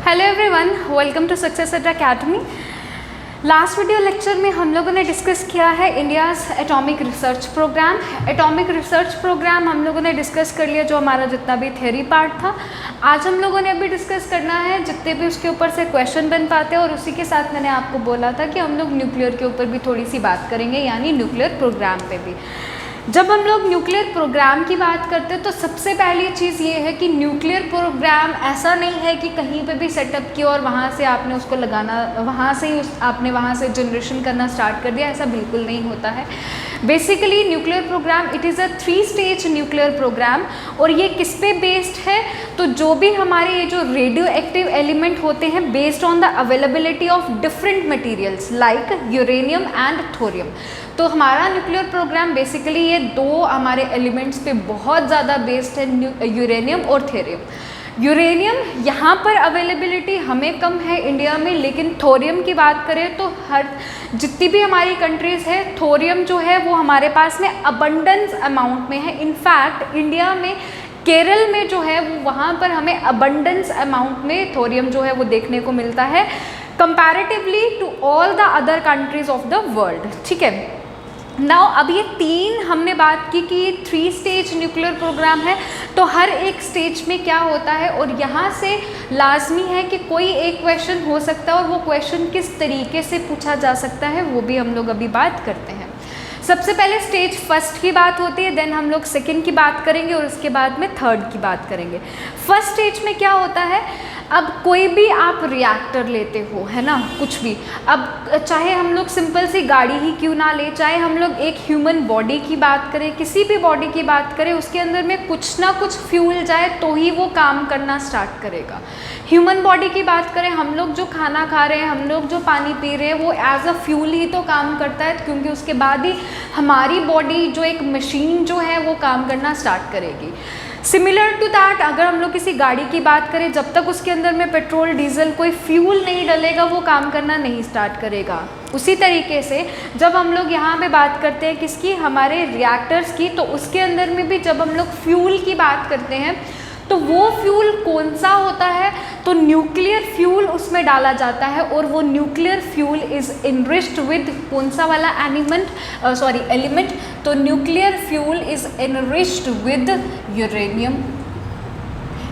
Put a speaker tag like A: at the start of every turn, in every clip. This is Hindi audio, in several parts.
A: Hello everyone, welcome to success at academy. Last video lecture में हम लोगों ने डिस्कस किया है India's atomic research programme. Atomic research programme हम लोगों ने डिस्कस कर लिया, जो हमारा जितना भी थ्योरी पार्ट था। आज हम लोगों ने अभी डिस्कस करना है जितने भी उसके ऊपर से क्वेश्चन बन पाते हैं, और उसी के साथ मैंने आपको बोला था कि हम लोग न्यूक्लियर के ऊपर भी थोड़ी सी बात करेंगे, यानी न्यूक्लियर प्रोग्राम पे भी। जब हम लोग न्यूक्लियर प्रोग्राम की बात करते हैं तो सबसे पहली चीज़ ये है कि न्यूक्लियर प्रोग्राम ऐसा नहीं है कि कहीं पे भी सेटअप किया और वहाँ से आपने उसको लगाना, वहाँ से ही आपने वहाँ से जनरेशन करना स्टार्ट कर दिया, ऐसा बिल्कुल नहीं होता है। Basically nuclear programme it is a 3 stage nuclear programme. और ये किस पे बेस्ड है? तो जो भी हमारे ये जो रेडियो एक्टिव एलिमेंट होते हैं, based on the availability of different materials like uranium and thorium. तो हमारा न्यूक्लियर प्रोग्राम बेसिकली ये दो हमारे एलिमेंट्स पे बहुत ज़्यादा बेस्ड है, यूरेनियम और थोरियम। यूरेनियम यहाँ पर अवेलेबिलिटी हमें कम है इंडिया में, लेकिन थोरियम की बात करें तो हर जितनी भी हमारी कंट्रीज़ है, थोरियम जो है वो हमारे पास में अबंडेंस अमाउंट में है। इनफैक्ट इंडिया में केरल में जो है वो वहाँ पर हमें अबंडेंस अमाउंट में थोरियम जो है वो देखने को मिलता है, comparatively to all the other countries of the world. ठीक है, नाउ अब ये 3 हमने बात की कि ये 3 स्टेज न्यूक्लियर प्रोग्राम है। तो हर एक स्टेज में क्या होता है, और यहाँ से लाजमी है कि कोई एक क्वेश्चन हो सकता है, और वो क्वेश्चन किस तरीके से पूछा जा सकता है वो भी हम लोग अभी बात करते हैं। सबसे पहले स्टेज फर्स्ट की बात होती है, देन हम लोग सेकेंड की बात करेंगे, और उसके बाद में थर्ड की बात करेंगे। फर्स्ट स्टेज में क्या होता है, अब कोई भी आप रिएक्टर लेते हो, है ना, कुछ भी, अब चाहे हम लोग सिंपल सी गाड़ी ही क्यों ना ले, चाहे हम लोग एक ह्यूमन बॉडी की बात करें, किसी भी बॉडी की बात करें, उसके अंदर में कुछ ना कुछ फ्यूल जाए तो ही वो काम करना स्टार्ट करेगा। ह्यूमन बॉडी की बात करें, हम लोग जो खाना खा रहे हैं, हम लोग जो पानी पी रहे हैं, वो एज अ फ्यूल ही तो काम करता है, क्योंकि उसके बाद ही हमारी बॉडी जो एक मशीन जो है वो काम करना स्टार्ट करेगी। सिमिलर टू दैट, अगर हम लोग किसी गाड़ी की बात करें, जब तक उसके अंदर में पेट्रोल डीजल कोई फ्यूल नहीं डलेगा वो काम करना नहीं स्टार्ट करेगा। उसी तरीके से जब हम लोग यहाँ पे बात करते हैं किसकी, हमारे रिएक्टर्स की, तो उसके अंदर में भी जब हम लोग फ्यूल की बात करते हैं तो वो फ्यूल कौन सा होता है, तो न्यूक्लियर फ्यूल उसमें डाला जाता है, और वो nuclear fuel is enriched with कौन सा वाला एलिमेंट, तो nuclear fuel is enriched with uranium.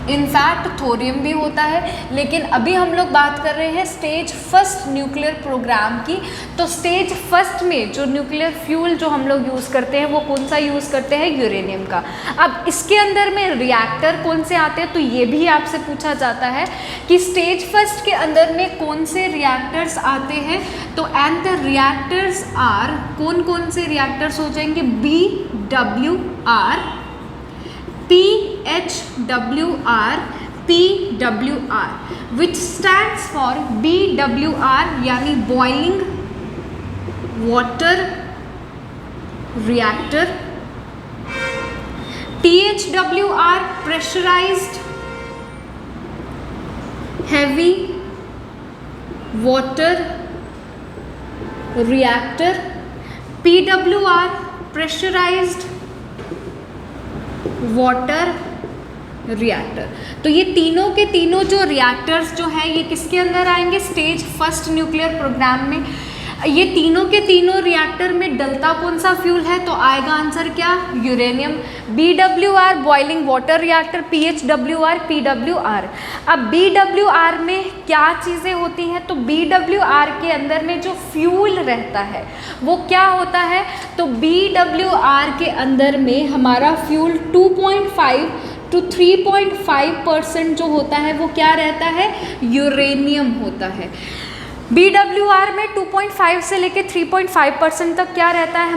A: In fact thorium भी होता है, लेकिन अभी हम लोग बात कर रहे हैं स्टेज फर्स्ट न्यूक्लियर प्रोग्राम की। तो स्टेज फर्स्ट में जो न्यूक्लियर फ्यूल जो हम लोग यूज़ करते हैं वो कौन सा यूज़ करते हैं, यूरेनियम का। अब इसके अंदर में रिएक्टर कौन से आते हैं, तो ये भी आपसे पूछा जाता है कि स्टेज फर्स्ट के अंदर में कौन से रिएक्टर्स आते हैं। तो एंड द रिएक्टर्स आर, कौन कौन से रिएक्टर्स हो जाएंगे, BWR, PHWR, PWR, which stands for BWR यानी boiling water reactor, PHWR pressurised heavy water reactor, PWR pressurised water reactor. तो ये तीनों के तीनों जो रिएक्टर्स जो हैं ये किसके अंदर आएंगे, स्टेज फर्स्ट न्यूक्लियर प्रोग्राम में। ये तीनों के तीनों रिएक्टर में डलता कौन सा फ्यूल है, तो आएगा आंसर क्या, uranium. BWR boiling water reactor, PHWR PWR। अब BWR में क्या चीज़ें होती हैं, तो BWR के अंदर में जो फ्यूल रहता है वो क्या होता है, तो BWR के अंदर में हमारा फ्यूल 2.5 to 3.5% जो होता है वो क्या रहता है, यूरेनियम होता है। BWR में 2.5 से लेके 3.5% तक क्या रहता है,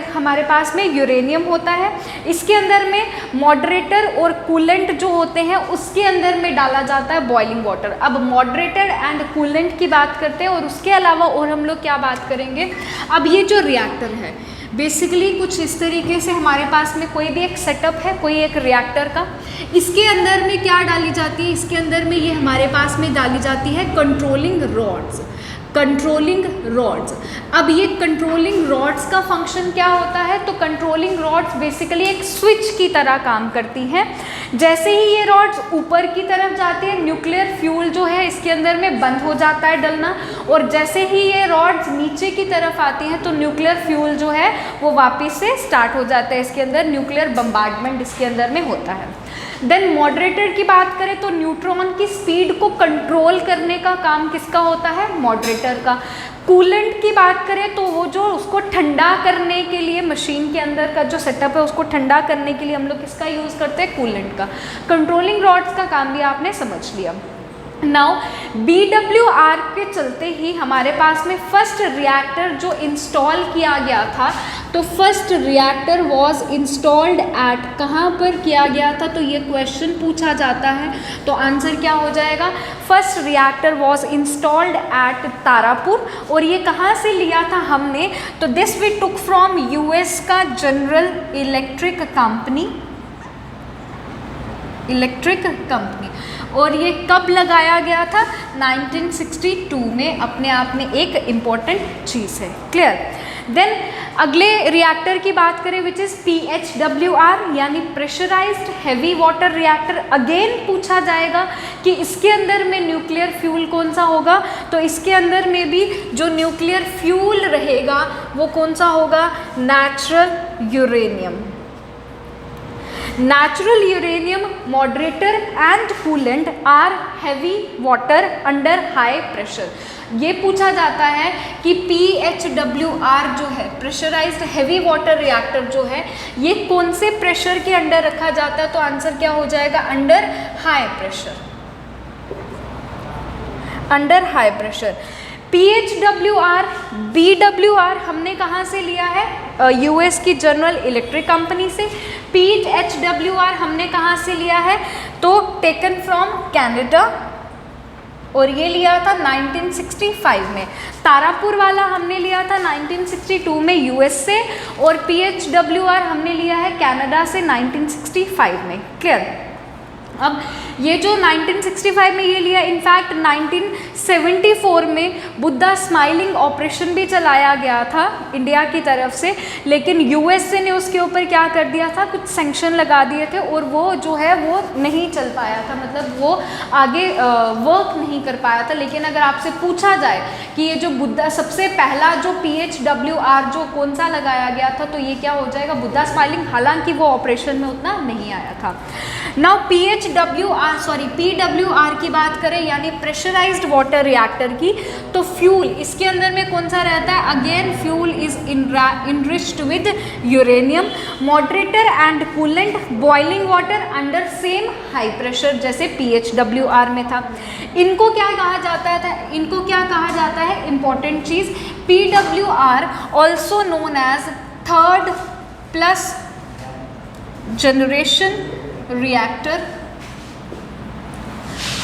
A: हमारे पास में यूरेनियम होता है। इसके अंदर में मॉडरेटर और कूलेंट जो होते हैं उसके अंदर में डाला जाता है बॉइलिंग वाटर। अब मॉडरेटर एंड कूलेंट की बात करते हैं, और उसके अलावा और हम लोग क्या बात करेंगे, अब ये जो रिएक्टर है बेसिकली कुछ इस तरीके से हमारे पास में कोई भी एक सेटअप है, कोई एक रिएक्टर का, इसके अंदर में क्या डाली जाती है, इसके अंदर में ये हमारे पास में डाली जाती है कंट्रोलिंग रॉड्स। Controlling rods. अब ये कंट्रोलिंग रॉड्स का फंक्शन क्या होता है, तो कंट्रोलिंग रॉड्स बेसिकली एक स्विच की तरह काम करती हैं। जैसे ही ये रॉड्स ऊपर की तरफ जाती है, न्यूक्लियर फ्यूल जो है इसके अंदर में बंद हो जाता है डलना, और जैसे ही ये रॉड्स नीचे की तरफ आती हैं तो न्यूक्लियर फ्यूल जो है वो वापस से स्टार्ट हो जाता है, इसके अंदर न्यूक्लियर बम्बार्डमेंट इसके अंदर में होता है। देन मॉडरेटर की बात करें तो न्यूट्रॉन की स्पीड को कंट्रोल करने का काम किसका होता है, मॉडरेटर का। कूलेंट की बात करें तो वो जो उसको ठंडा करने के लिए मशीन के अंदर का जो सेटअप है उसको ठंडा करने के लिए हम लोग किसका यूज़ करते हैं, कूलेंट का। कंट्रोलिंग रॉड्स का काम भी आपने समझ लिया। नाउ BWR के चलते ही हमारे पास में फर्स्ट रिएक्टर जो इंस्टॉल किया गया था, तो first reactor was installed eight, कहाँ पर किया गया था, तो ये क्वेश्चन पूछा जाता है। तो आंसर क्या हो जाएगा, first reactor was installed at Tarapur. और ये कहाँ से लिया था हमने, तो this we took from US का जनरल इलेक्ट्रिक कंपनी। और ये कब लगाया गया था, 1962 में। अपने आप में एक इम्पॉर्टेंट चीज़ है, क्लियर। देन अगले रिएक्टर की बात करें विच इज़ PHWR यानी pressurised heavy water reactor. Again पूछा जाएगा कि इसके अंदर में न्यूक्लियर फ्यूल कौन सा होगा, तो इसके अंदर में भी जो न्यूक्लियर फ्यूल रहेगा वो कौन सा होगा, natural uranium. Natural uranium moderator and coolant are heavy water under high pressure। ये पूछा जाता है कि PHWR जो है प्रेशराइज्ड हैवी वाटर रिएक्टर जो है ये कौन से प्रेशर के अंडर रखा जाता है, तो आंसर क्या हो जाएगा, under high pressure, under high pressure. PHWR BWR हमने कहाँ से लिया है, US की जनरल इलेक्ट्रिक कंपनी से। PHWR हमने कहाँ से लिया है, तो टेकन फ्रॉम कनाडा, और ये लिया था 1965 में। तारापुर वाला हमने लिया था 1962 में US से, और PHWR हमने लिया है कनाडा से 1965 में, क्लियर। अब ये जो 1965 में ये लिया, इनफैक्ट 1974 में बुद्धा स्माइलिंग ऑपरेशन भी चलाया गया था इंडिया की तरफ से, लेकिन USA ने उसके ऊपर क्या कर दिया था, कुछ सैंक्शन लगा दिए थे, और वो जो है वो नहीं चल पाया था, मतलब वो आगे वर्क नहीं कर पाया था। लेकिन अगर आपसे पूछा जाए कि ये जो बुद्धा सबसे पहला जो PHWR जो कौन सा लगाया गया था, तो ये क्या हो जाएगा, बुद्धा स्माइलिंग, हालांकि वो ऑपरेशन में उतना नहीं आया था। नाउ PWR की बात करें यानी प्रेशराइज्ड वाटर रिएक्टर की, तो फ्यूल इसके अंदर में कौन सा रहता है, again fuel is enriched with uranium. Moderator and coolant boiling water under same high pressure जैसे PHWR में था। इनको क्या कहा जाता था, इनको क्या कहा जाता है, इंपॉर्टेंट चीज, PWR also known as third plus generation reactor,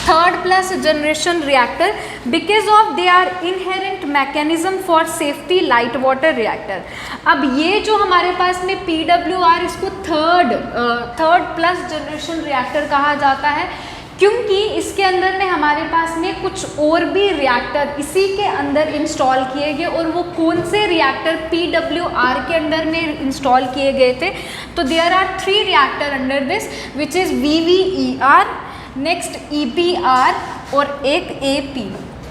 A: third plus generation reactor, because of they are inherent mechanism for safety light water reactor. अब ये जो हमारे पास में PWR, इसको थर्ड प्लस जनरेशन रिएक्टर कहा जाता है, क्योंकि इसके अंदर में हमारे पास में कुछ और भी रिएक्टर इसी के अंदर इंस्टॉल किए गए, और वो कौन से रिएक्टर PWR के अंदर में इंस्टॉल किए गए थे, तो there are 3 reactor under this which is VVER, next EPR और एक AP,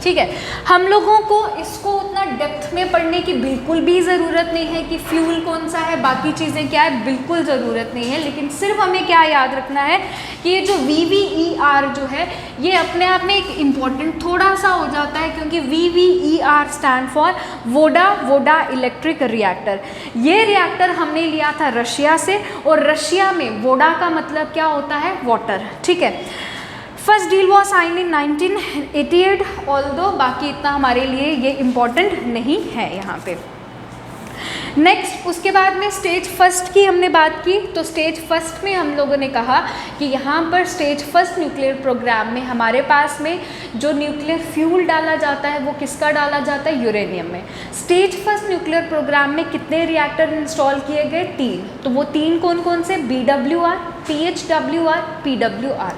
A: ठीक है। हम लोगों को इसको उतना डेप्थ में पढ़ने की बिल्कुल भी ज़रूरत नहीं है कि फ्यूल कौन सा है, बाकी चीज़ें क्या है, बिल्कुल ज़रूरत नहीं है। लेकिन सिर्फ हमें क्या याद रखना है कि ये जो VVER जो है ये अपने आप में एक इम्पॉर्टेंट थोड़ा सा हो जाता है, क्योंकि VVER stand for Voda electric reactor. ये रिएक्टर हमने लिया था रशिया से, और रशिया में वोडा का मतलब क्या होता है, वाटर, ठीक है। First deal was sign in 1988, although बाकी इतना हमारे लिए ये इम्पॉर्टेंट नहीं है यहाँ पे। नेक्स्ट उसके बाद में स्टेज फर्स्ट की हमने बात की, तो स्टेज फर्स्ट में हम लोगों ने कहा कि यहाँ पर स्टेज फर्स्ट न्यूक्लियर प्रोग्राम में हमारे पास में जो न्यूक्लियर फ्यूल डाला जाता है वो किसका डाला जाता है, यूरेनियम में। स्टेज फर्स्ट न्यूक्लियर प्रोग्राम में कितने रिएक्टर इंस्टॉल किए गए, 3, तो वो 3 कौन कौन से, BWR, PHWR, PWR।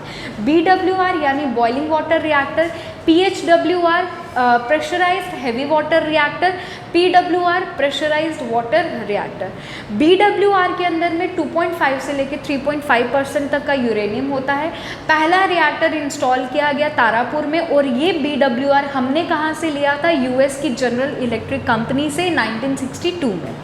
A: BWR यानी boiling water reactor, PHWR pressurised heavy water reactor, PWR pressurised water reactor. BWR के अंदर में 2.5 से लेकर 3.5% तक का यूरेनियम होता है। पहला रिएक्टर इंस्टॉल किया गया तारापुर में, और ये BWR हमने कहाँ से लिया था? US की जनरल इलेक्ट्रिक कंपनी से 1962 में।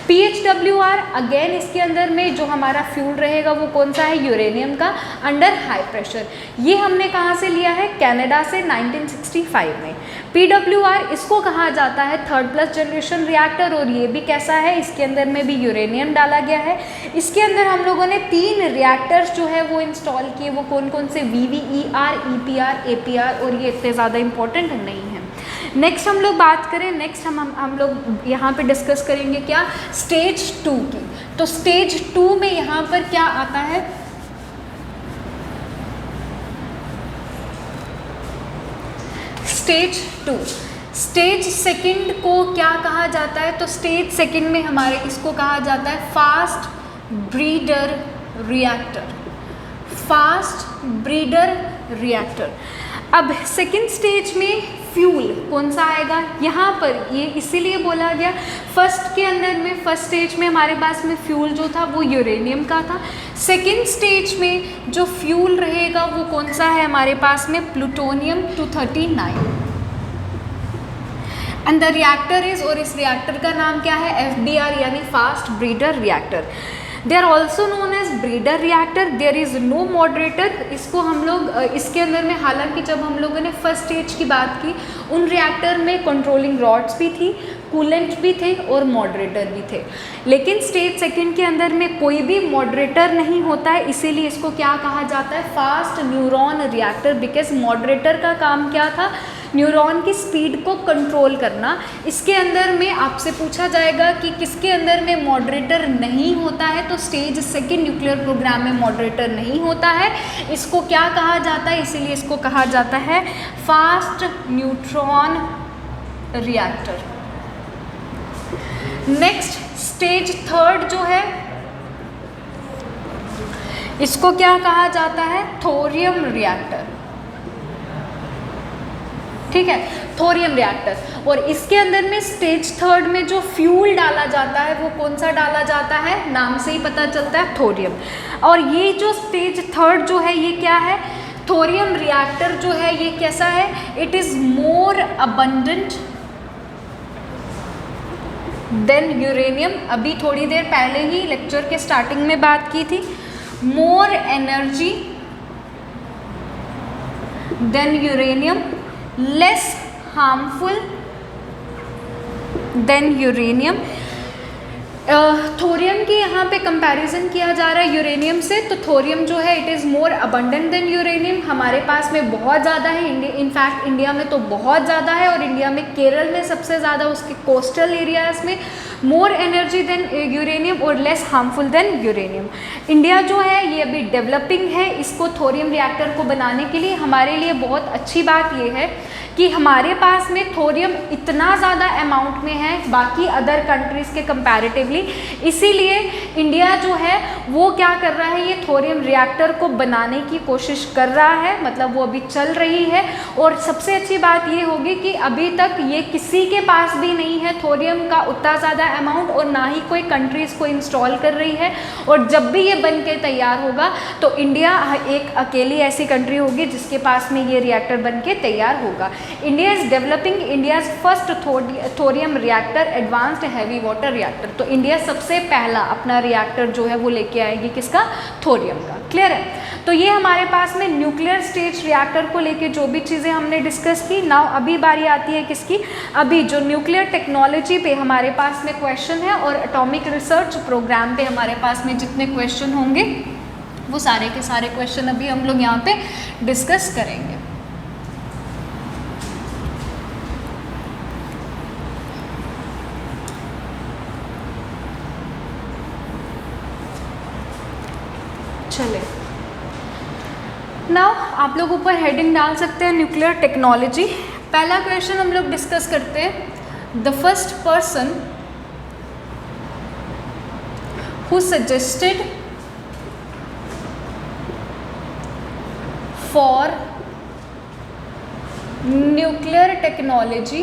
A: PHWR अगेन इसके अंदर में जो हमारा फ्यूल रहेगा वो कौन सा है? यूरेनियम का, अंडर हाई प्रेशर। ये हमने कहाँ से लिया है? कनाडा से 1965 में। PWR इसको कहा जाता है थर्ड प्लस जनरेशन रिएक्टर, और ये भी कैसा है? इसके अंदर में भी यूरेनियम डाला गया है। इसके अंदर हम लोगों ने 3 रिएक्टर्स जो है वो इंस्टॉल किए। वो कौन कौन से? VVER, EPR, APR, और ये इतने ज़्यादा इंपॉर्टेंट नहीं है। नेक्स्ट हम लोग बात करें, नेक्स्ट हम लोग यहाँ पे डिस्कस करेंगे क्या? स्टेज 2 की। तो स्टेज 2 में यहाँ पर क्या आता है? स्टेज 2। स्टेज सेकंड को क्या कहा जाता है? तो स्टेज सेकंड में हमारे इसको कहा जाता है fast breeder reactor. Fast breeder reactor. अब सेकंड स्टेज में फ्यूल कौन सा आएगा? यहाँ पर ये इसीलिए बोला गया, फर्स्ट के अंदर में, फर्स्ट स्टेज में हमारे पास में फ्यूल जो था वो यूरेनियम का था। सेकंड स्टेज में जो फ्यूल रहेगा वो कौन सा है हमारे पास में? Plutonium 239। And the reactor is, और इस रिएक्टर का नाम क्या है? FBR यानी fast breeder reactor. They are also known as breeder reactor. There is no moderator. इसको हम लोग इसके अंदर में, हालांकि जब हम लोगों ने फर्स्ट स्टेज की बात की, उन रिएक्टर में कंट्रोलिंग रॉड्स भी थी, कूलेंट भी थे और मॉडरेटर भी थे। लेकिन स्टेज सेकंड के अंदर में कोई भी मॉडरेटर नहीं होता है, इसीलिए इसको क्या कहा जाता है? Fast neuron reactor. Because moderator का काम क्या था? न्यूरॉन की स्पीड को कंट्रोल करना। इसके अंदर में आपसे पूछा जाएगा कि किसके अंदर में मॉडरेटर नहीं होता है, तो स्टेज सेकंड न्यूक्लियर प्रोग्राम में मॉडरेटर नहीं होता है। इसको क्या कहा जाता है? इसीलिए इसको कहा जाता है fast neutron reactor. Next stage third जो है, इसको क्या कहा जाता है? Thorium reactor. ठीक है, थोरियम रिएक्टर। और इसके अंदर में स्टेज थर्ड में जो फ्यूल डाला जाता है वो कौन सा डाला जाता है? नाम से ही पता चलता है, थोरियम। और ये जो स्टेज थर्ड जो है ये क्या है? थोरियम रिएक्टर जो है ये कैसा है? It is more abundant than uranium. अभी थोड़ी देर पहले ही लेक्चर के स्टार्टिंग में बात की थी। More energy than uranium, less harmful than uranium. Thorium की यहाँ पे कंपैरिजन किया जा रहा है यूरेनियम से, तो थोरियम जो है it is more abundant than uranium. हमारे पास में बहुत ज़्यादा है, इनफैक्ट इंडिया में तो बहुत ज़्यादा है, और इंडिया में केरल में सबसे ज़्यादा, उसके कोस्टल एरियाज़ में। मोर एनर्जी देन यूरेनियम और less harmful than uranium. India जो है ये अभी डेवलपिंग है। इसको थोरियम रिएक्टर को बनाने के लिए हमारे लिए बहुत अच्छी बात ये है कि हमारे पास में थोरियम इतना ज़्यादा अमाउंट में है बाकी अदर कंट्रीज़ के कंपैरेटिवली, इसीलिए इंडिया जो है वो क्या कर रहा है? ये थोरियम रिएक्टर को बनाने की कोशिश कर रहा है, मतलब वो अभी चल रही है। और सबसे अच्छी बात ये होगी कि अभी तक ये किसी के पास भी नहीं है थोरियम का उतना ज़्यादा अमाउंट, और ना ही कोई कंट्रीज़ को इंस्टॉल कर रही है। और जब भी ये बन के तैयार होगा तो इंडिया एक अकेली ऐसी कंट्री होगी जिसके पास में ये रिएक्टर बन के तैयार होगा। India is developing India's first thorium reactor, advanced heavy water reactor. तो इंडिया सबसे पहला अपना रिएक्टर जो है वो लेके आएगी, किसका? थोरियम का। क्लियर है? तो ये हमारे पास में न्यूक्लियर स्टेज रिएक्टर को लेके जो भी चीज़ें हमने डिस्कस की। नाउ अभी बारी आती है किसकी? अभी जो न्यूक्लियर टेक्नोलॉजी पे हमारे पास में क्वेश्चन है और एटॉमिक रिसर्च प्रोग्राम पे हमारे पास में जितने क्वेश्चन होंगे वो सारे के सारे क्वेश्चन अभी हम लोग यहाँ पे डिस्कस करेंगे। चले, नाउ आप लोग ऊपर हेडिंग डाल सकते हैं न्यूक्लियर टेक्नोलॉजी। पहला क्वेश्चन हम लोग डिस्कस करते हैं। The first person who suggested for nuclear technology,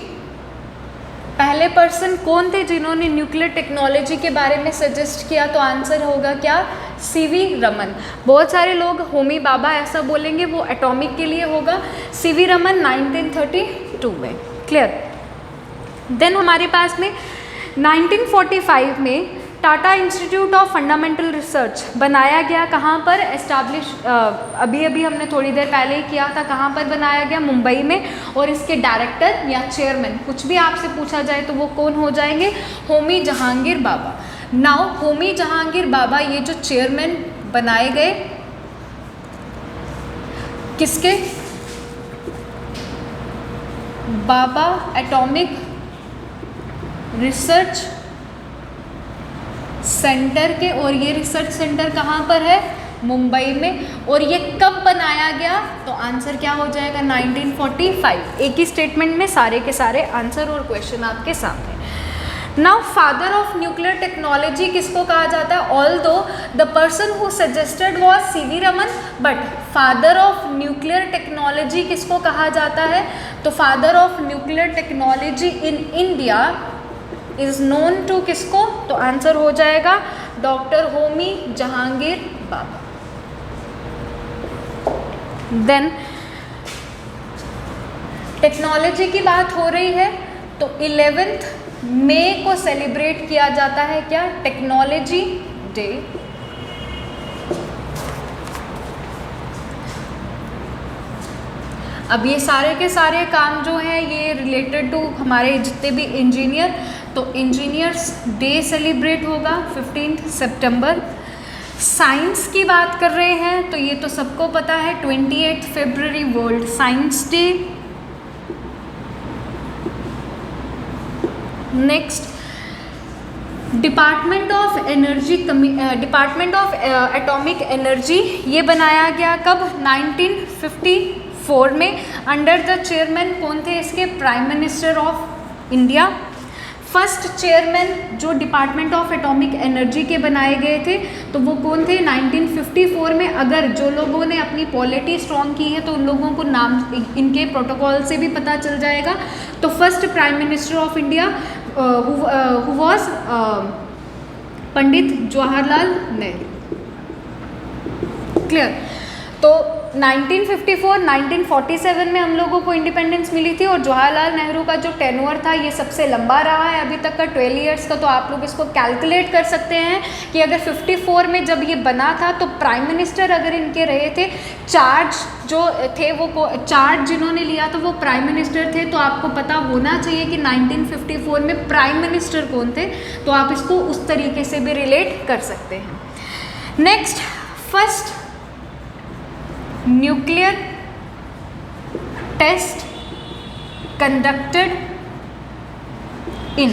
A: पहले पर्सन कौन थे जिन्होंने न्यूक्लियर टेक्नोलॉजी के बारे में सजेस्ट किया? तो आंसर होगा क्या? सीवी रमन। बहुत सारे लोग होमी बाबा ऐसा बोलेंगे, वो एटॉमिक के लिए होगा। सीवी रमन 1932 में। क्लियर। देन हमारे पास में 1945 में Tata institute of fundamental research बनाया गया। कहाँ पर एस्टैब्लिश? अभी अभी हमने थोड़ी देर पहले ही किया था। कहाँ पर बनाया गया? मुंबई में। और इसके डायरेक्टर या चेयरमैन, कुछ भी आपसे पूछा जाए तो वो कौन हो जाएंगे? होमी जहांगीर बाबा। नाउ होमी जहांगीर बाबा ये जो चेयरमैन बनाए गए, किसके? बाबा एटॉमिक रिसर्च सेंटर के। और ये रिसर्च सेंटर कहाँ पर है? मुंबई में। और ये कब बनाया गया? तो आंसर क्या हो जाएगा? 1945। एक ही स्टेटमेंट में सारे के सारे आंसर और क्वेश्चन आपके सामने। Now father of nuclear technology किसको कहा जाता है? Although the person who suggested was C V Raman, but father of nuclear technology किसको कहा जाता है? तो father of nuclear technology in India is known to किसको? तो आंसर हो जाएगा doctor Homi Jahangir Bhabha. Then technology की बात हो रही है तो 11 मई को सेलिब्रेट किया जाता है क्या? Technology day. अब ये सारे के सारे काम जो हैं ये रिलेटेड टू हमारे जितने भी इंजीनियर, तो इंजीनियर्स डे सेलिब्रेट होगा 15 सितंबर। साइंस की बात कर रहे हैं तो ये तो सबको पता है 28 फरवरी world science day. Next department of energy, department of atomic energy ये बनाया गया कब? 1954 में। अंडर द चेयरमैन कौन थे इसके? Prime minister of India. First chairman जो डिपार्टमेंट ऑफ एटॉमिक एनर्जी के बनाए गए थे तो वो कौन थे? 1954 में। अगर जो लोगों ने अपनी पॉलिटी स्ट्रॉन्ग की है तो उन लोगों को नाम इनके प्रोटोकॉल से भी पता चल जाएगा। तो first prime minister of India who was Pandit Jawaharlal Nehru. Clear. तो 1954 1947 में हम लोगों को इंडिपेंडेंस मिली थी और जवाहरलाल नेहरू का जो टेन्योर था ये सबसे लंबा रहा है अभी तक का 12 इयर्स का। तो आप लोग इसको कैलकुलेट कर सकते हैं कि अगर 54 में जब ये बना था तो प्राइम मिनिस्टर अगर इनके रहे थे, चार्ज जो थे वो चार्ज जिन्होंने लिया था वो प्राइम मिनिस्टर थे। तो आपको पता होना चाहिए कि 1954 में प्राइम मिनिस्टर कौन थे, तो आप इसको उस तरीके से भी रिलेट कर सकते हैं। Next, first nuclear test conducted in,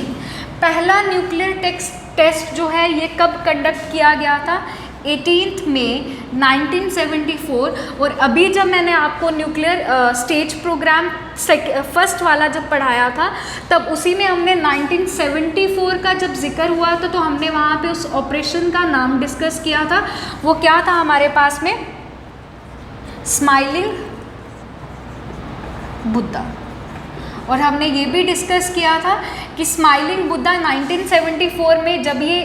A: पहला न्यूक्लियर टेस्ट जो है ये कब कंडक्ट किया गया था? 18 मई 1974। और अभी जब मैंने आपको न्यूक्लियर स्टेज प्रोग्राम फर्स्ट वाला जब पढ़ाया था तब उसी में हमने 1974 का जब जिक्र हुआ था तो हमने वहाँ पे उस ऑपरेशन का नाम डिस्कस किया था। वो क्या था हमारे पास में? स्माइलिंग बुद्धा। और हमने ये भी डिस्कस किया था कि स्माइलिंग बुद्धा 1974 में जब ये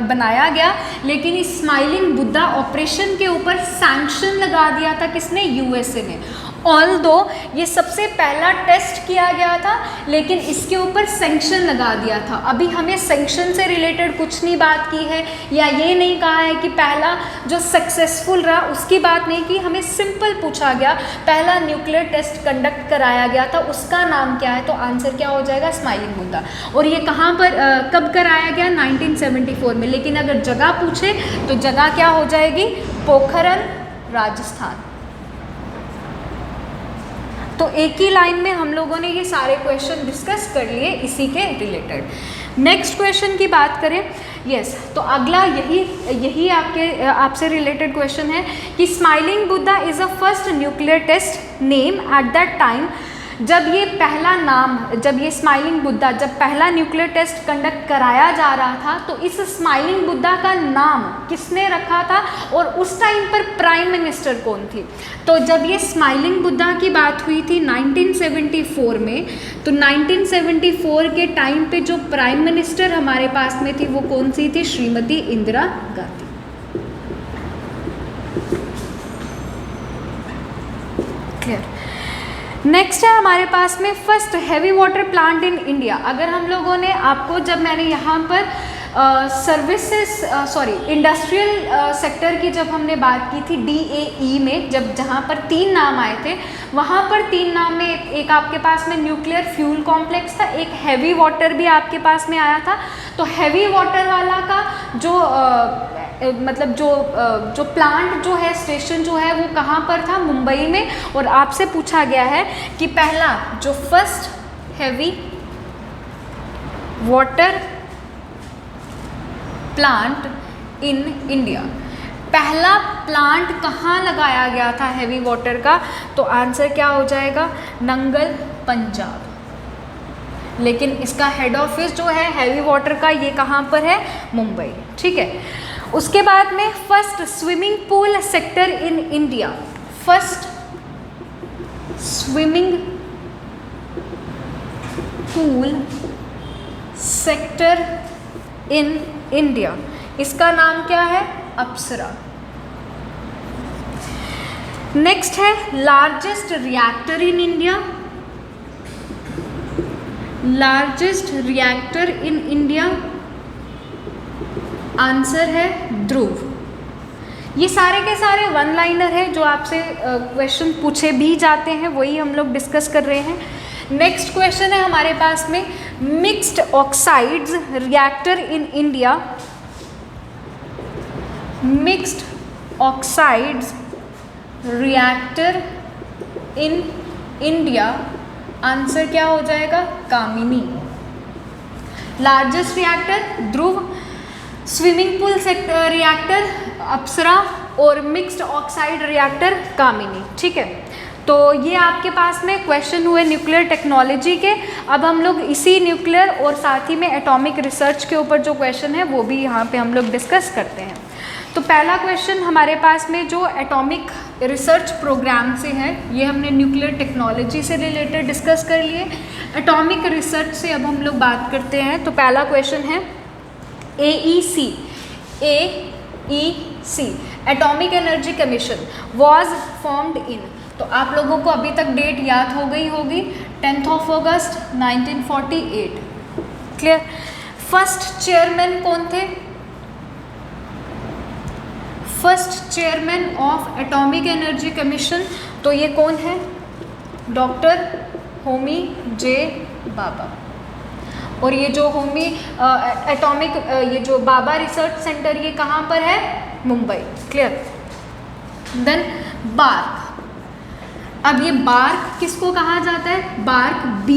A: बनाया गया, लेकिन इस स्माइलिंग बुद्धा ऑपरेशन के ऊपर सैंक्शन लगा दिया था किसने? यूएसए ने। ऑल्दो ये सबसे पहला टेस्ट किया गया था लेकिन इसके ऊपर सैंक्शन लगा दिया था। अभी हमें सैंक्शन से रिलेटेड कुछ नहीं बात की है या ये नहीं कहा है कि पहला जो सक्सेसफुल रहा उसकी बात नहीं की, हमें सिंपल पूछा गया पहला न्यूक्लियर टेस्ट कंडक्ट कराया गया था उसका नाम क्या है? तो आंसर क्या हो जाएगा? स्माइलिंग बुद्धा। और ये कहाँ पर कब कराया गया? 1974 में। लेकिन अगर जगह पूछे तो जगह क्या हो जाएगी? पोखरन, राजस्थान। तो एक ही लाइन में हम लोगों ने ये सारे क्वेश्चन डिस्कस कर लिए इसी के रिलेटेड। नेक्स्ट क्वेश्चन की बात करें, यस तो अगला यही आपसे रिलेटेड क्वेश्चन है कि smiling Buddha is a first nuclear test name at that time जब ये पहला नाम, जब ये स्माइलिंग बुद्धा, जब पहला न्यूक्लियर टेस्ट कंडक्ट कराया जा रहा था तो इस स्माइलिंग बुद्धा का नाम किसने रखा था और उस टाइम पर प्राइम मिनिस्टर कौन थी? तो जब ये स्माइलिंग बुद्धा की बात हुई थी 1974 में, तो 1974 के टाइम पे जो प्राइम मिनिस्टर हमारे पास में थी वो कौन सी थी? श्रीमती इंदिरा गांधी। नेक्स्ट है हमारे पास में first heavy water plant in India. अगर हम लोगों ने आपको, जब मैंने यहाँ पर इंडस्ट्रियल सेक्टर की जब हमने बात की थी DAE में, जहाँ पर 3 नाम आए थे, वहाँ पर 3 नाम में एक आपके पास में न्यूक्लियर फ्यूल कॉम्प्लेक्स था, एक हैवी वाटर भी आपके पास में आया था। तो हैवी वाटर वाला का जो मतलब जो प्लांट जो है, स्टेशन जो है, वो कहाँ पर था? मुंबई में। और आपसे पूछा गया है कि पहला जो first heavy water plant in India, पहला प्लांट कहाँ लगाया गया था हैवी वाटर का? तो आंसर क्या हो जाएगा? नंगल, पंजाब। लेकिन इसका हेड ऑफिस जो है हैवी वाटर का, ये कहाँ पर है? मुंबई। ठीक है। उसके बाद में first swimming pool sector in India, first swimming pool sector in India, इसका नाम क्या है? अप्सरा। नेक्स्ट है largest reactor in India, largest reactor in India, answer है ध्रुव। ये सारे के सारे वन लाइनर है जो आपसे क्वेश्चन पूछे भी जाते हैं, वही हम लोग डिस्कस कर रहे हैं। नेक्स्ट क्वेश्चन है हमारे पास में mixed oxides reactor in India, mixed oxides reactor in India, answer क्या हो जाएगा? कामिनी। लार्जेस्ट रिएक्टर ध्रुव, स्विमिंग पूल सेक्टर रिएक्टर अप्सरा और मिक्स्ड ऑक्साइड रिएक्टर कामिनी। ठीक है, तो ये आपके पास में क्वेश्चन हुए न्यूक्लियर टेक्नोलॉजी के। अब हम लोग इसी न्यूक्लियर और साथ ही में एटॉमिक रिसर्च के ऊपर जो क्वेश्चन है वो भी यहाँ पे हम लोग डिस्कस करते हैं। तो पहला क्वेश्चन हमारे पास में जो एटॉमिक रिसर्च प्रोग्राम से है, ये हमने न्यूक्लियर टेक्नोलॉजी से रिलेटेड डिस्कस कर लिए। एटॉमिक रिसर्च से अब हम लोग बात करते हैं। तो पहला क्वेश्चन है AEC, atomic energy commission was formed in. तो आप लोगों को अभी तक डेट याद हो गई होगी, 10 अगस्त 1948। क्लियर। फर्स्ट चेयरमैन कौन थे? First chairman of atomic energy commission, तो ये कौन है? डॉक्टर होमी जे भाभा। और ये जो होमी एटॉमिक ये जो भाभा रिसर्च सेंटर, ये कहाँ पर है? मुंबई। क्लियर। Then BARC. अब ये बार्क किसको कहा जाता है? बार्क, B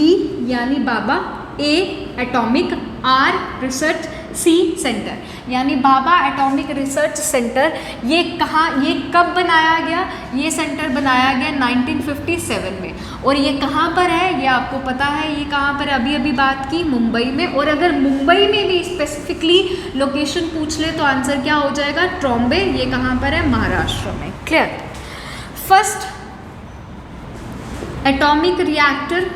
A: यानी Bhabha, A atomic, R research, C centre यानी भाभा एटॉमिक रिसर्च सेंटर। ये कहाँ, ये कब बनाया गया? ये सेंटर बनाया गया 1957 में। और ये कहाँ पर है? ये आपको पता है ये कहाँ पर? अभी अभी बात की, मुंबई में। और अगर मुंबई में भी स्पेसिफिकली लोकेशन पूछ ले तो आंसर क्या हो जाएगा? ट्रॉम्बे। ये कहाँ पर है? महाराष्ट्र में। Clear. First atomic reactor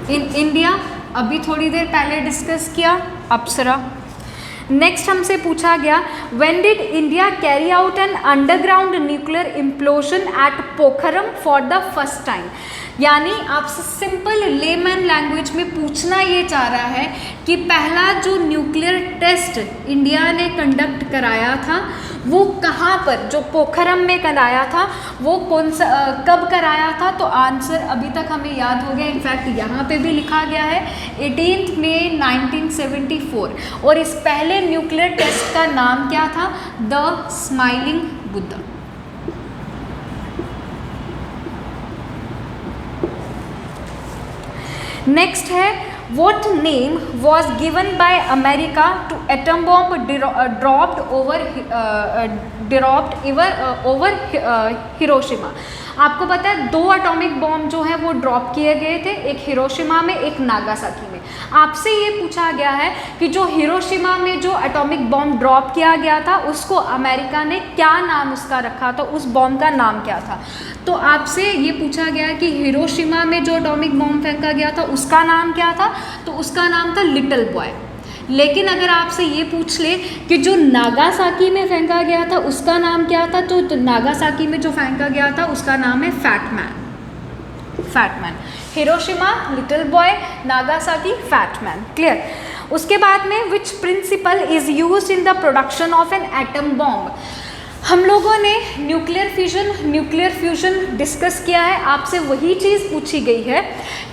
A: in India, अभी थोड़ी देर पहले डिस्कस किया, अप्सरा। नेक्स्ट हमसे पूछा गया when did India carry out an underground nuclear implosion at Pokhran for the first time. यानी आपसे सिंपल लेमैन लैंग्वेज में पूछना ये चाह रहा है कि पहला जो न्यूक्लियर टेस्ट इंडिया ने कंडक्ट कराया था वो कहाँ पर, जो पोखरम में कराया था, वो कौन सा कब कराया था? तो आंसर अभी तक हमें याद हो गया, इनफैक्ट यहाँ पे भी लिखा गया है 18 मई 1974। और इस पहले न्यूक्लियर टेस्ट का नाम क्या था? The smiling Buddha. Next है what name was given by America to atom bomb dropped over Hiroshima। आपको पता है 2 एटॉमिक बॉम्ब जो है वो ड्रॉप किए गए थे, एक हिरोशिमा में, एक नागासाकी में। आपसे ये पूछा गया है कि जो हिरोशिमा में जो एटॉमिक बॉम्ब ड्रॉप किया गया था उसको अमेरिका ने क्या नाम उसका रखा था, उस बॉम्ब का नाम क्या था। तो आपसे ये पूछा गया कि हिरोशिमा में जो एटॉमिक बॉम्ब फेंका गया था उसका नाम क्या था, तो उसका नाम था लिटिल बॉय। लेकिन अगर आपसे ये पूछ ले कि जो नागासाकी में फेंका गया था उसका नाम क्या था, तो नागासाकी में जो फेंका गया था उसका नाम है fat man. Fat man, Hiroshima little boy, Nagasaki fat man. Clear. उसके बाद में which principle is used in the production of an atom bomb. हम लोगों ने न्यूक्लियर फ्यूजन डिस्कस किया है। आपसे वही चीज़ पूछी गई है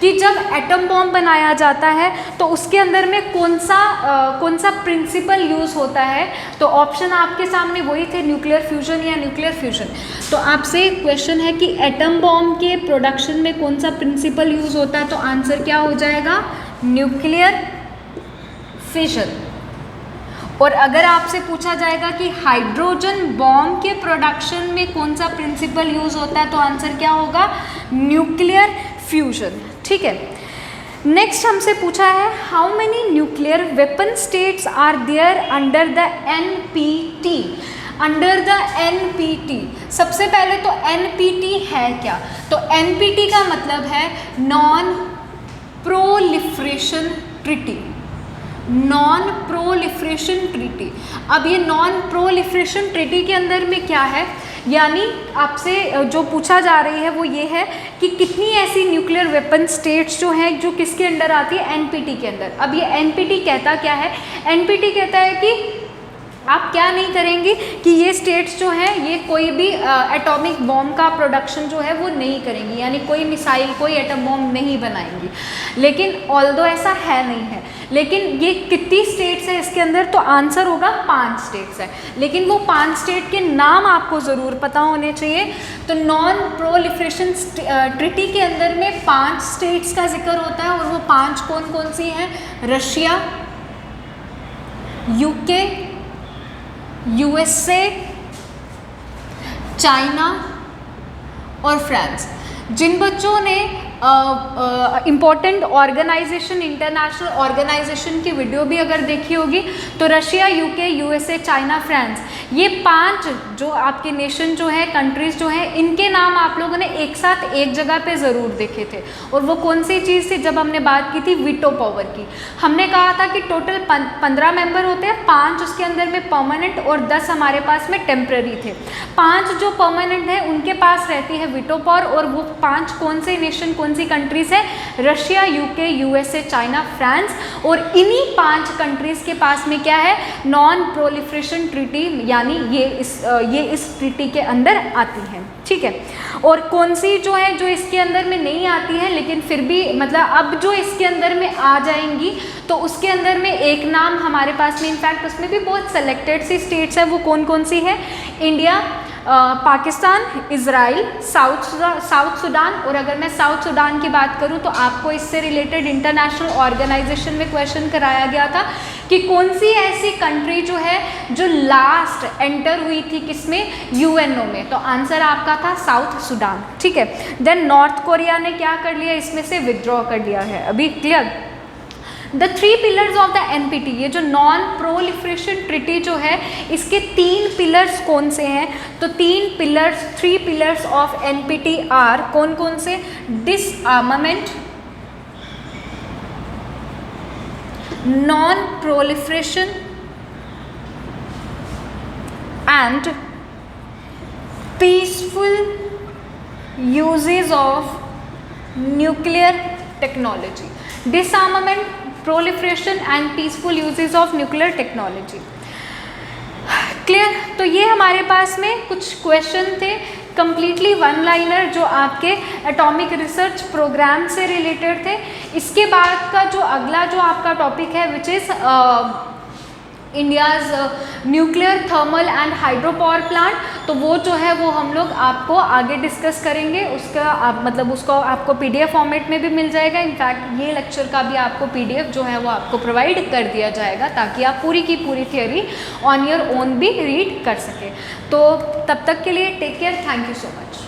A: कि जब एटम बॉम्ब बनाया जाता है तो उसके अंदर में कौन सा प्रिंसिपल यूज़ होता है। तो ऑप्शन आपके सामने वही थे, न्यूक्लियर फ्यूजन या न्यूक्लियर फ्यूजन। तो आपसे क्वेश्चन है कि एटम बॉम्ब के प्रोडक्शन में कौन सा प्रिंसिपल यूज़ होता है, तो आंसर क्या हो जाएगा, न्यूक्लियर फिशन। और अगर आपसे पूछा जाएगा कि हाइड्रोजन बॉम्ब के प्रोडक्शन में कौन सा प्रिंसिपल यूज़ होता है, तो आंसर क्या होगा, न्यूक्लियर फ्यूजन। ठीक है। नेक्स्ट हमसे पूछा है how many nuclear weapon states are there under the NPT। Under the NPT, सबसे पहले तो NPT है क्या, तो NPT का मतलब है non proliferation treaty. Non proliferation treaty. अब ये नॉन प्रोलिफरेशन ट्रीटी के अंदर में क्या है, यानी आपसे जो पूछा जा रही है वो ये है कि कितनी ऐसी न्यूक्लियर वेपन स्टेट्स जो हैं जो किसके अंडर आती है, NPT के अंदर। अब ये NPT कहता क्या है, NPT कहता है कि आप क्या नहीं करेंगे कि ये स्टेट्स जो हैं ये कोई भी एटॉमिक बॉम्ब का प्रोडक्शन जो है वो नहीं करेंगी, यानी कोई मिसाइल, कोई एटम बॉम्ब नहीं बनाएंगी। लेकिन ऑल्दो ऐसा है नहीं है, लेकिन ये कितनी स्टेट्स है इसके अंदर, तो आंसर होगा 5 स्टेट्स है। लेकिन वो 5 स्टेट के नाम आपको ज़रूर पता होने चाहिए। तो नॉन प्रोलिफरेशन ट्रीटी के अंदर में 5 स्टेट्स का जिक्र होता है, और वो 5 कौन कौन सी हैं, रशिया, UK, USA, चाइना और फ्रांस। जिन बच्चों ने इम्पोर्टेंट ऑर्गेनाइजेशन, इंटरनेशनल ऑर्गेनाइजेशन की वीडियो भी अगर देखी होगी, तो Russia, UK, USA, China, France, ये 5 जो आपके नेशन जो है, कंट्रीज़ जो हैं, इनके नाम आप लोगों ने एक साथ एक जगह पे ज़रूर देखे थे। और वो कौन सी चीज़ थी, जब हमने बात की थी वीटो पावर की। हमने कहा था कि टोटल 15 मेंबर होते हैं, 5 उसके अंदर में परमानेंट और 10 हमारे पास में टेम्प्रेरी थे। 5 जो परमानेंट है उनके पास रहती है वीटो पावर, और वो 5 कौन से नेशन, कौन सी कंट्रीज़ है, Russia, UK, USA, China, France. और इन्हीं 5 कंट्रीज़ के पास में क्या है, नॉन प्रोलिफरेशन ट्रीटी, यानी ये इस ट्रीटी के अंदर आती हैं। ठीक है। और कौन सी जो है जो इसके अंदर में नहीं आती है, लेकिन फिर भी मतलब अब जो इसके अंदर में आ जाएंगी, तो उसके अंदर में एक नाम हमारे पास में, इनफैक्ट उसमें भी बहुत सेलेक्टेड सी स्टेट्स है, वो कौन कौन सी है, India, Pakistan, Israel, south Sudan. और अगर मैं साउथ सुडान की बात करूं तो आपको इससे रिलेटेड इंटरनेशनल ऑर्गेनाइजेशन में क्वेश्चन कराया गया था कि कौन सी ऐसी कंट्री जो है जो लास्ट एंटर हुई थी किसमें, UNO में, तो आंसर आपका था साउथ सुडान। ठीक है। देन नॉर्थ कोरिया ने क्या कर लिया, इसमें से विथड्रॉ कर लिया है। अभी clear. The 3 pillars of the NPT, ये जो नॉन प्रोलिफरेशन ट्रीटी जो है, इसके 3 पिलर्स कौन से हैं, तो 3 पिलर्स ऑफ NPT आर कौन कौन से, डिसआर्मामेंट, non proliferation and peaceful uses of nuclear technology. डिसआर्मामेंट, proliferation and peaceful uses of nuclear technology. Clear. तो ये हमारे पास में कुछ क्वेश्चन थे, कंप्लीटली 1 लाइनर, जो आपके एटॉमिक रिसर्च प्रोग्राम से रिलेटेड थे। इसके बाद का जो अगला जो आपका टॉपिक है, which is India's nuclear thermal and hydro power plant, तो वो जो है वो हम लोग आपको आगे डिस्कस करेंगे। उसका मतलब उसको आपको PDF फॉर्मेट में भी मिल जाएगा। इनफैक्ट ये लेक्चर का भी आपको PDF जो है वो आपको प्रोवाइड कर दिया जाएगा, ताकि आप पूरी की पूरी थियोरी ऑन योर ओन भी रीड कर सकें। तो तब तक के लिए take care, thank you so much.